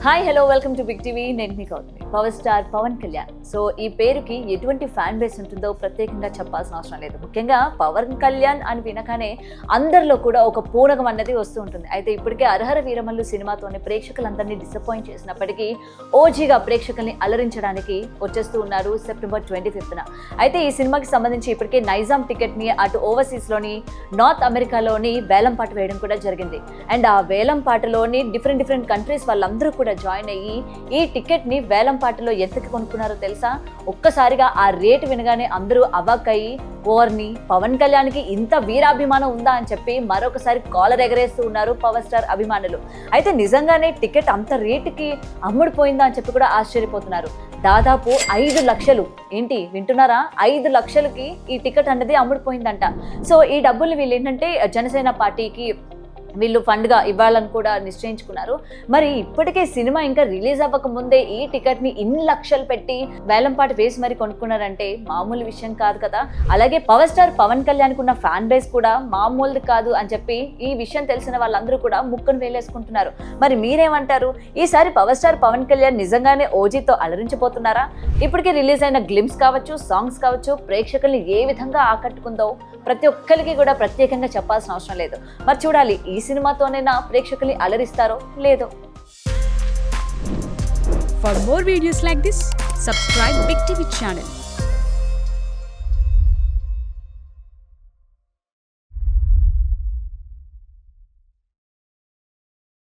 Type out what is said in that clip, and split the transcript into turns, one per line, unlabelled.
Hi hello welcome to big TV. నేను మీ Gautami. Power star Pawan Kalyan. So ఈ పేరుకి ఎటువంటి ఫ్యాన్ బేస్ ఉంటుందో ప్రత్యేకంగా చెప్పాల్సిన అవసరం లేదు. ముఖ్యంగా పవన్ కళ్యాణ్ అని వినగానే అందరిలో కూడా ఒక పూనకం అన్నది వస్తూ ఉంటుంది. అయితే ఇప్పటికే అర్హర వీరమల్లు సినిమాతోనే ప్రేక్షకులందరినీ డిసప్పాయింట్ చేసినప్పటికీ ఓజీగా ప్రేక్షకుల్ని అలరించడానికి వచ్చేస్తూ ఉన్నారు September 25th. అయితే ఈ సినిమాకి సంబంధించి ఇప్పటికే నైజాం టికెట్ని అటు ఓవర్సీస్లోని నార్త్ అమెరికాలోని వేలం పాట వేయడం కూడా జరిగింది. అండ్ ఆ వేలం పాటలోని డిఫరెంట్ కంట్రీస్ వాళ్ళందరూ కూడా జాయిన్ అయ్యి ఈ టికెట్ని వేలం పాటలో ఎంతకి కొనుక్కున్నారో తెలుసా? ఒక్కసారిగా ఆ రేటు వినగానే అందరూ అవాక్ అయ్యి ఓర్ని పవన్ కళ్యాణ్కి ఇంత వీరాభిమానం ఉందా అని చెప్పి మరొకసారి కాలర్ ఎగరేస్తూ ఉన్నారు పవర్ స్టార్ అభిమానులు. అయితే నిజంగానే టికెట్ అంత రేటుకి అమ్ముడుపోయిందా అని చెప్పి కూడా ఆశ్చర్యపోతున్నారు. దాదాపు 5 లక్షలు, ఏంటి వింటున్నారా, 5 లక్షలకి ఈ టికెట్ అన్నది అమ్ముడుపోయిందంట. సో ఈ డబ్బులు వీళ్ళు ఏంటంటే జనసేన పార్టీకి వీళ్ళు ఫండ్గా ఇవ్వాలని కూడా నిశ్చయించుకున్నారు. మరి ఇప్పటికే సినిమా ఇంకా రిలీజ్ అవ్వక ముందే ఈ టికెట్ని ఇన్ని లక్షలు పెట్టి వేలంపాట వేసి మరి కొనుక్కున్నారంటే మామూలు విషయం కాదు కదా. అలాగే పవర్ స్టార్ పవన్ కళ్యాణ్కి ఉన్న ఫ్యాన్ బేస్ కూడా మామూలుది కాదు అని చెప్పి ఈ విషయం తెలిసిన వాళ్ళందరూ కూడా ముక్కును వేలేసుకుంటున్నారు. మరి మీరేమంటారు? ఈసారి పవర్ స్టార్ పవన్ కళ్యాణ్ నిజంగానే ఓజీతో అలరించబోతున్నారా? ఇప్పటికే రిలీజ్ అయిన గ్లిమ్స్ కావచ్చు, సాంగ్స్ కావచ్చు, ప్రేక్షకుల్ని ఏ విధంగా ఆకట్టుకుందో ప్రతి ఒక్కరికి కూడా ప్రత్యేకంగా చెప్పాల్సిన అవసరం లేదు. మరి చూడాలి ఈ సినిమాతోనైనా ప్రేక్షకుల్ని అలరిస్తారో లేదో.
For more videos like this, subscribe Big TV channel.